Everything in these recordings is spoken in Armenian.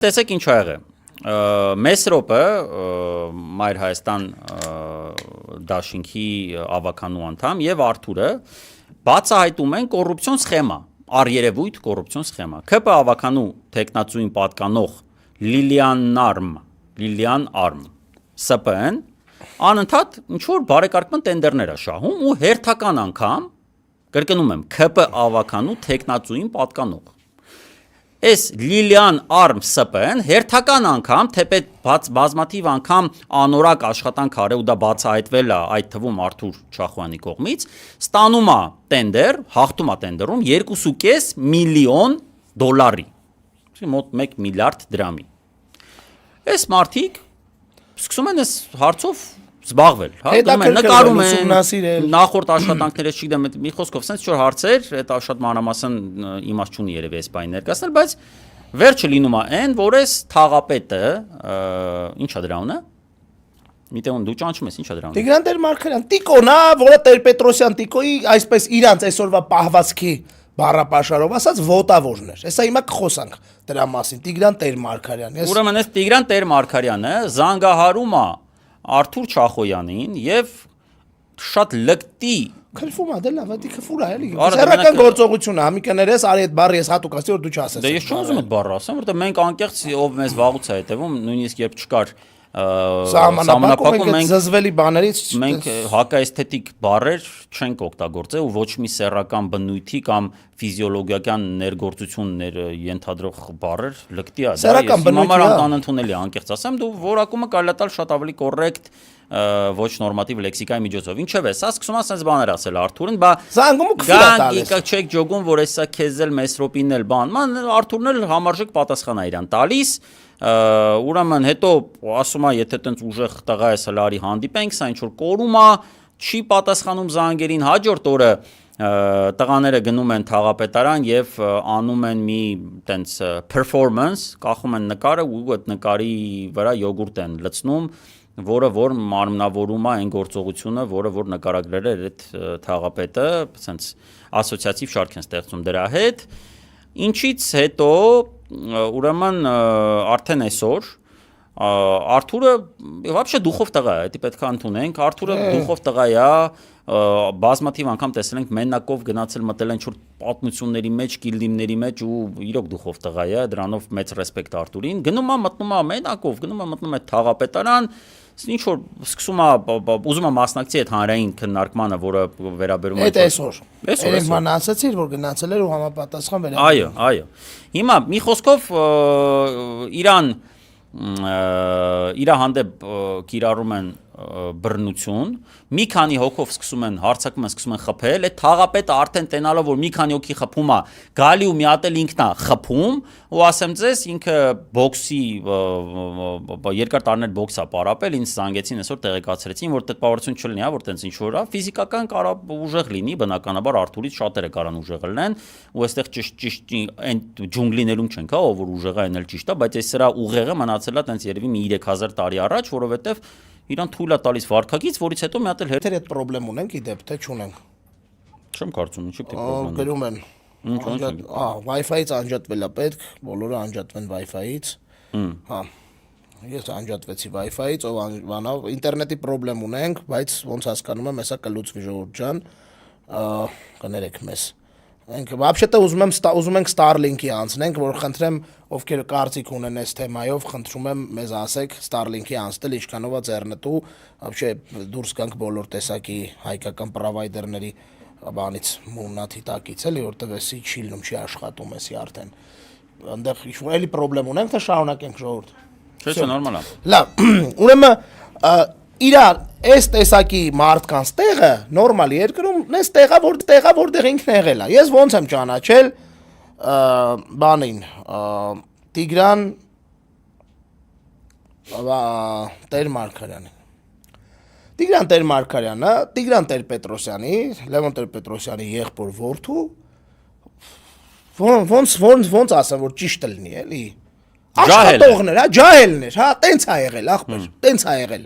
Տեսեք ինչ ա եղել։ Մեսրոպը Մայր Հայաստան դաշինքի ավականու անդամ եւ Արթուրը բացահայտում են կոռուպցիոն սխեմա, առերևույթ կոռուպցիոն սխեմա։ ԿՊ ավականու տեխնացուին պատկանող Լիլիան Արմ ՍՊԸ-ն անընդհատ ինչ որ բարեկարգման տենդերներ է շահում ու հերթական անգամ, կրկնում եմ, ԿՊ ավականու տեխնացուին պատկանող։ Այս Լիլիան Արմ ՍՊԸ-ն հերթական անգամ, թեպետ բազմաթիվ անգամ անորակ աշխատանք արել ու դա բացահայտվել է այդ թվում Արթուր Չախոյանի կողմից, ստանում է տենդեր, հաղթում է տենդերում 2.5 միլիոն դոլարի, մոտ 1 միլիարդ դրամի։ Այս մարդիկ սկսում են այս հարցով զբաղվել, նկարում են նախորդ աշխատանքները, չգիտեմ, մի խոսքով sense չոր հարցեր, դա շատ մանրամասն իմաստ չունի երևի այս բանը ներկայացնել, բայց վերջը լինում է այն, որ այս թաղապետը, ի՞նչ է դրա անունը։ Միտեղ դու ճանաչում ես, ի՞նչ է դրա անունը։ Տիգրան Տեր-Մարգարյան, Տիկոն, որը Տեր-Պետրոսյան Տիկոյի այսպես իրանց այսօրվա պահվածքի բառապաշարով ասած ոտավորն էր։ Հեսա հիմա կխոսանք դրա մասին։ Տիգրան Տեր-Մարգարյան։ Ուրեմն այս Տիգրան Տեր-Մարգարյանը զանգահարում է Արթուր Չախոյանին եւ շատ լկտի քրֆում է դե լավ, դա քֆուր է էլի։ Սերական գործողություն է, համիկներես արի այդ բառը ես հատուկ ասի որ դու չասես։ Դե ես չեմ ուզում այդ բառը ասեմ, որովհետեւ մենք անկեղծ ով մեզ վաղուց է հետևում, նույնիսկ երբ չկար Սահմանափակում մենք զզվելի բաներից մենք հակաэսթետիկ բառեր չենք օգտագործել ու ոչ մի սեռական բնույթի կամ ֆիզիոլոգիական ներգործություն ենթադրող բառեր լկտի է։ Սեռական բնույթը անընդունելի է, անկեղծ ասեմ, դու որակումը կարելի է տալ շատ ավելի կոռեկտ ոչ նորմատիվ լեքսիկայի միջոցով։ Ինչևէ, սա սկսում է ասես բաներ ասել Արթուրն, բա զանգում ու քֆուր է տալիս։ Չեք ջոգում, որ էսա քեզ էլ Մեսրոպին էլ բան, Արթուրն էլ համարժեք պատասխան է իրան տալիս։ Ուրեմն հետո ասում է, եթե տենց ուժեղ տղա ես հլարի հանդիպենք, սա ինչ որ կորում է, չի պատասխանում զանգերին, հաջորդ օրը տղաները գնում են թաղապետարան եւ անում են մի տենց performance, կախում են նկարը ու այդ նկարի վրա յոգուրտ են լցնում, որը որ մարմնավորում է այն գործողությունը, որը որ նկարագրել է այդ թաղապետը, ասենց ասոցիատիվ շարք են ստեղծում դրա հետ, ինչից հետո ուրեմն արդեն այսօր Արթուրը вообще դուխով տղա է, դա պետք է ընդունենք, Արթուրը դուխով տղա է, բազմաթիվ անգամ տեսել ենք մենակով գնացել մտել են ինչ-որ պատմությունների մեջ, գիլդիմների մեջ ու իրոք դուխով տղա է, դրանով մեծ ռեսպեկտ Արթուրին, գնում է մտնում է մենակով, գնում է մտնում է թաղապետարան, ինչ որ սկսում է ուզում է մասնակցի այդ հանրային քննարկմանը, որը վերաբերում է այսօր երեքման ասացիր, որ գնացել էր ու համապատասխան վերաբերում։ Այո։ Հիմա մի խոսքով իր հանդեպ կիրառում են բռնություն, մի քանի հոգով սկսում են հարձակում են սկսում են խփել, այդ թաղապետը արդեն տենալով որ մի քանի հոգի խփում է, գալի ու մի հատ էլ ինքն է խփում, ու ասեմ ձեզ ինքը բոքսի երկար տարիներ բոքս է պարապել, ինձ զանգեցին այսօր տեղեկացրեցին, որ տպավորություն չլինի, որ տենց ինչ որ է, ֆիզիկական կարող ուժեղ լինի, բնականաբար Արթուրից շատերը կարան ուժեղ լինեն, ու այստեղ ճիշտ այն ջունգլիներում չենք, ով որ ուժեղ է, այն էլ ճիշտ է, բայց այս սրա ուղեղը մնացել է տենց երևի մի 3000 տարի առաջ, որովհետև իրան թույլ է տալիս վարքագից, որից հետո մի հատ էլ հետ այդ խնդրեմ ունենք, իդեպ թե չունենք։ Չեմ կարծում, ինչի՞ պետք է խնդրեմ։ Գրում են։ Wi-Fi-ից անջատվել է պետք, բոլորը անջատվեն Wi-Fi-ից։ Հա։ Ես անջատվեցի Wi-Fi-ից, ով բանավ, ինտերնետի խնդրեմ ունենք, բայց ոնց հասկանում եմ, հեսա կլուծվի ժողովուրդ ջան, կներեք մեզ։ Մենք вообще-то ուզում ենք Starlink-ի անցնենք, որ խնդրեմ, ովքեր կարծիք ունեն այս թեմայով, խնդրում եմ մեզ ասեք Starlink-ի անցնել, ինչքանով է ձեռնտու, вообще դուրս գանք բոլոր տեսակի հայկական պրովայդերների բանից մուննաթի տակից, էլի, որտեղ էսի չի լինում, չի աշխատում էսի արդեն։ Այնտեղ ինչ-որ էլի խնդրեմ ունենք, թե շարունակենք ժողովուրդ։ Չէ, նորմալ է։ Լավ, ուրեմն իրար այս տեսակի մարդկանց տեղը նորմալի երկրում նես տեղա որտեղ ինքն եղել է։ Ես ոնց եմ ճանաչել բանին Տիգրան Տեր-Մարգարյանին։ Տիգրան Տեր-Մարգարյանը Տիգրան Տեր-Պետրոսյանի, Լևոն Տեր-Պետրոսյանի եղբոր որդու ոնց ասեմ որ ճիշտ լինի էլի։ Աշխատողներ, հա, ջահելներ, հա, տենց է եղել, ախպեր, տենց է եղել։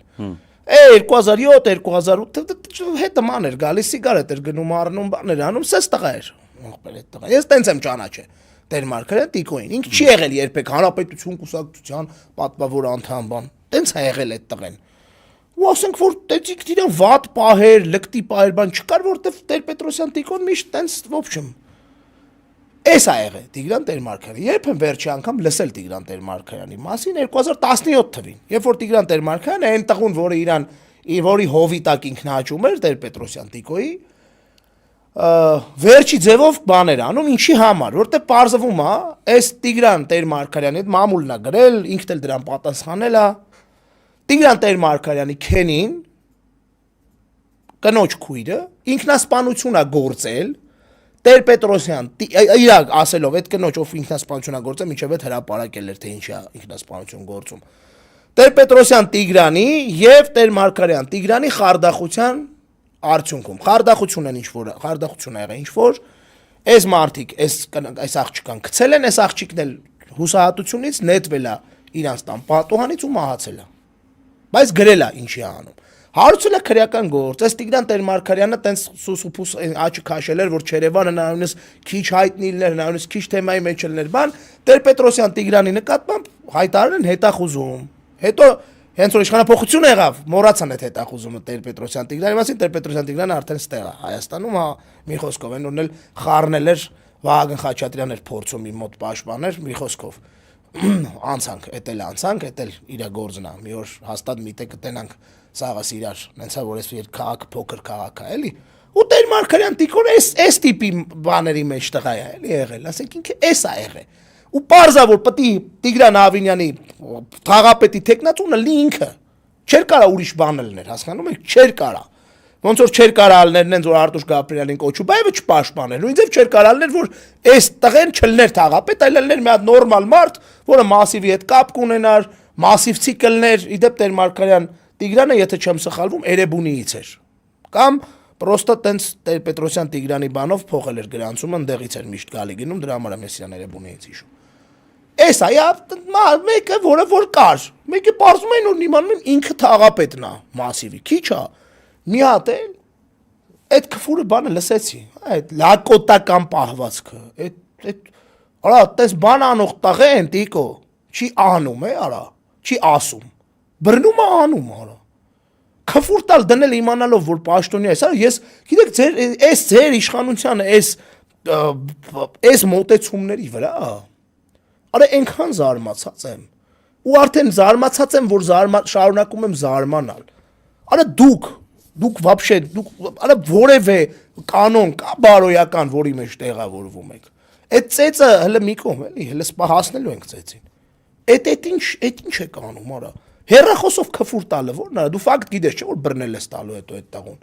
2007-2008 հետը ման էր գալիս սիգարետ էր գնում առնում բաներ անում, սես տղա էր, ախպեր այդ տղա։ Ես տենց եմ ճանաչել։ Տեր Մարգարյան Տիկոին։ Ինքը չի եղել երբեք հանրապետություն կուսակցության պատվավոր անդամ բան։ Տենց է եղել այդ տղեն։ Ու ասենք որ տեցիկ իրան վատ պահեր, լկտի պահեր բան չկար, որտեվ Տեր-Պետրոսյան Տիկոն միշտ տենց ոբչմ։ Էս ա եղել Տիգրան Տեր-Մարգարյանը։ Երբ եմ վերջի անգամ լսել Տիգրան Տեր-Մարգարյանի մասին 2017 թվին, երբ որ Տիգրան Տեր-Մարգարյանը այն տղուն, որը իրան որի հովի տակ ինքն հաճում էր Տեր-Պետրոսյան Տիկոյի, վերջի ձևով բաներ անում, ինչի համար, որտեղ պարզվում է, այս Տիգրան Տեր-Մարգարյանի հետ մամուլն է գրել, ինքն էլ դրան պատասխանել է, Տիգրան Տեր-Մարգարյանի քենին, կնոջ քույրը, ինքնասպանություն է գործել, Տեր-Պետրոսյան, իրակ ասելով, այդ կնոջ ով ինքնասպանություն է գործել, մինչև այդ հրապարակել էր, թե ինչի է ինքնասպանություն գործում, Տեր-Պետրոսյան Տիգրանի և Տեր-Մարգարյան Տիգրանի խարդախության արդյունքում, խարդախություն է եղել ինչ-որ, այս մարդիկ, այս աղջիկան գցել են, այս աղջիկն էլ հուսահատությունից նետվել է իրանց տան պատուհանից ու մահացել է, բայց գրել է ինչի է անում, հարուցել է քրեական գործ, այս Տիգրան Տեր-Մարգարյանը տենց սուսուփուս աչը քաշել էր, որ Չերևանը նայումս քիչ հայտնի լիներ, նայումս քիչ թեմայի մեջ լիներ, բան, Տեր-Պետրոսյան Տիգրանի նկատմամբ հայտարարել են հետախուզում, հետո հենց որ իշխանափոխություն եղավ, մոռացան այդ հետախուզումը Տեր-Պետրոսյան Տիգրանի մասին, Տեր-Պետրոսյան Տիգրանը արդեն ստեղ է Հայաստանում, մի խոսքով, այն օրն էլ խառնել էր Վահագն Խաչատրյանն էր փորձում իմ մոտ պաշտպաներ, մի խոսքով անցանք, էդ էլ իր գործն է, մի օր հաստատ միտը կտենանք սաղս իրար, նենցա որ այս քաղաք փոքր քաղաք է, էլի, ու Տեր-Մարգարյան Տիկոն այս տիպի բաների մեջ տղա է, էլի եղել, ասենք ինքը էս է եղել, ու պարզա որ պտի Տիգրան Ավինյանի թաղապետի թեկնածունը լի ինքը, չեր կարա ուրիշ բանը լներ, հասկանում եք, չեր կարա, ոնց որ չեր կարա ալներ, նենց որ Արտուշ Գաբրիելին Կոչուբայևը չպաշտպաներ, նույն ձև չեր կարա ալներ, որ այս տղեն չլներ թաղապետ, այլ լներ մի հատ նորմալ մարդ, որը մասիվի հետ կապ կունենար, մասիվցի կլներ, իդեպ Տեր-Մարգարյան Տիգրանը, եթե չեմ սխալվում, Էրեբունիից էր, կամ պրոստը տենց Տեր-Պետրոսյան Տիգրանի բանով փոխել էր գրանցումը, ընդեղից էր միշտ գալի գնում, դրա համար եմ ես իրան Էրեբունիից հիշում։ Էս այա մեկը որը որ կար, մեկը պարզում էին որ իմանում եմ ինքը թաղապետն է մասիվի, քիչ է, մի հատ էլ այդ քֆուրը բանը լսեցի, այդ լակոտական պահվածքը, արա տես բան անող տղեն Տիկո, չի անում արա, չի ասում, բռնում է անում արա, քֆուր տալ դնել իմանալով որ պաշտոնյա է, ես գիտեք ձեր իշխանությանը այս մոտեցումների վրա Արա այնքան զարմացած եմ, ու արդեն զարմացած եմ, որ շարունակում եմ զարմանալ, արա դուք վաբշե, արա որևէ կանոն կա բարոյական, որի մեջ տեղավորվում եք, այդ ծեծը հլը մի կողմ էլի, հլը սպահասնելու ենք ծեծին, այդ ինչ է կանում, արա, հեռախոսով քֆուր տալը, որն արա, դու ֆակտ գիտես չէ, որ բռնել ես տալու հետո այդ տաղուն,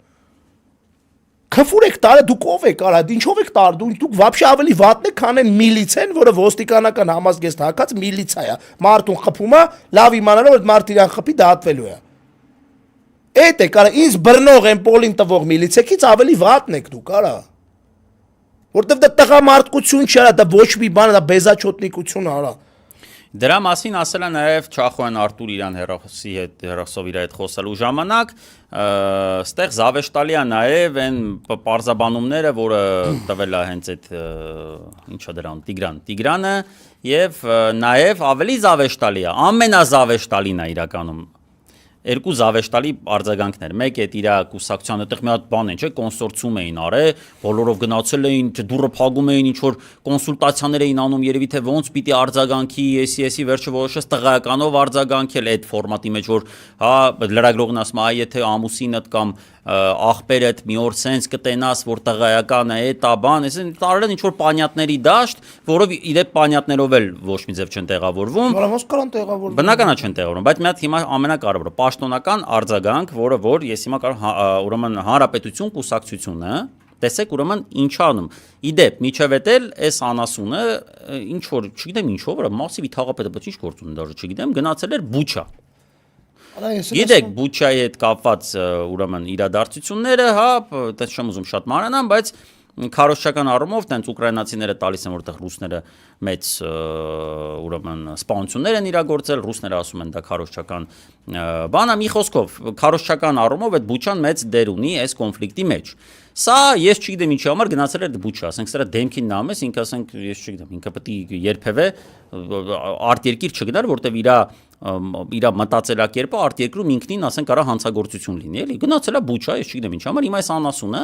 քֆուր եք տարը, դուք ով եք արա, ինչով եք տար, դուք վաբշե ավելի վատն եք, քան են միլիցեն, որը ոստիկանական համազգեստ հակած միլիցա է, մարդուն խփում է, լավ իմանալով այդ մարդ իրան խփի դատվելու է։ Էդ եք արա, ինձ բռնող են պոլին տվող միլիցեքից ավելի վատն եք դուք արա։ Որտեվ դա տղամարդկություն չի արա, դա ոչ մի բան, դա բեզաչոտնիկություն արա։ Դրա մասին ասել է նաև Չախոյան Արտուր իրան հերոսով իր հետ խոսելու ժամանակ, ստեղ զավեշտալի է նաև այն պարզաբանումները, որը տվել է հենց այդ ինչա դրան Տիգրանը եւ նաև ավելի զավեշտալի է, ամենազավեշտալին է իրականում երկու զավեշտալի արձագանքներ, մեկ է իր կուսակցության այդտեղ մի հատ բան է, չէ, կոնսորցիում էին արել, բոլորով գնացել էին, դուրը փակում էին, ինչ որ կոնսուլտացիաներ էին անում, երևի թե ոնց պիտի արձագանքի, էսի վերջը որոշեց տղայականով արձագանքել այդ ֆորմատի մեջ, որ հա լրագրողն ասում է, եթե ամուսինդ կամ աղբերդ մի օր սենց կտենաս, որ տղայական է, էտա բան, այսինքն տարել են ինչ որ պանյատների դաշտ, որով իրեք պանյատներով էլ ոչ մի ձև չեն տեղավորվում։ Բնականա չեն տեղավորվում, բայց մի հատ հիմա ամենակարևորը պաշտոնական արձագանք, որը որ ես հիմա կարող ուրեմն հանրապետություն կուսակցությունը տեսեք ուրեմն ինչ անում։ Իդեպ միջև էլ այս անասունը ինչ որ չգիտեմ ինչով, վրա մասիվի թաղապետը բայց ինչ գործ ունի դաժե չգիտեմ, գնացել էր Բուչա։ Գիտեք Բուչայի հետ կապված ուրեմն իրադարձությունները, հա, այդպես չեմ ուզում շատ մանրանամ, բայց քարոզչական առումով տենց ուկրաինացիները տալիս են որտեղ ռուսները մեծ ուրեմն սպանություններ են իրագործել, ռուսները ասում են դա քարոզչական բան է, մի խոսքով քարոզչական առումով այդ Բուչան մեծ դեր ունի այս կոնֆլիկտի մեջ։ Սա ես չգիտեմ ինչի համար գնացել էր Բուչա, ասենք սրա դեմքին նամես, ինքը ասենք ես չգիտեմ, ինքը պետք է երբևէ արտերկիր չգնար, որտեվ իր մտածելակերպը արտերկրում ինքնին ասենք արա հանցագործություն լինի, էլի։ Գնացել է Բուչա, ես չգիտեմ ինչ համար, հիմա այս անասունը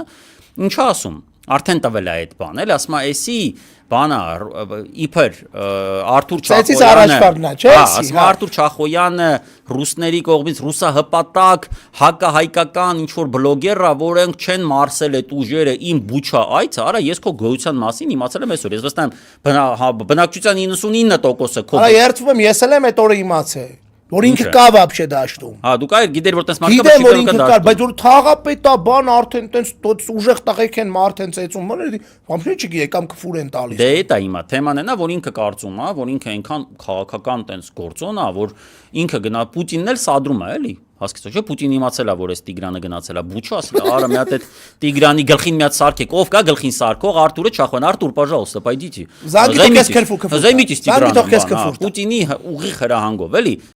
ինչա ասում։ Արդեն տվել է այդ բան, էլի, ասում է, էսի բանա իբր Արթուր Չախոյանը, ասում է Արթուր Չախոյանը ռուսների կողմից ռուսահպատակ հակահայկական ինչ որ բլոգեր է, որոնք չեն մարսել այդ ուժերը իմ Բուչա այցը, արա ես քո գոյության մասին իմացել եմ այսօր, ես վստահ եմ բնակչության 99%-ը քո։ Արա երդվում եմ, ես էլ եմ այդ օրը իմացել, որ ինքը կա вообще դաշտում։ Հա, դու կայ գիտեր որ տես մարդը գիտեմ որ ինքը կա, բայց որ թաղապետա բան արդեն տենց ուժեղ տղեկ են մարդեն ծեծում, բաներ, вообще չգիտի, կամ քֆուր են տալիս։ Դե դա հիմա թեման է նա, որ ինքը կարծում է, որ ինքը այնքան քաղաքական տենց գործոն է, որ ինքը գնա Պուտինն էլ սադրում է, էլի։ Հասկացա, չէ՞, Պուտինը իմացել է, որ այս Տիգրանը գնացել է Բուչա, ասել է, արա մի հատ այդ Տիգրանի գլխին մի հատ սարքեք, ով կա գլխին сарքող, Արտուրը Չախոյան, Արտուր, пожалуйста, пойдите. Զանգի քեզ քրֆու քֆու։ Զայմիտիս Տիգրանը։ Պուտինի ուղիղ հրահանգով, էլի,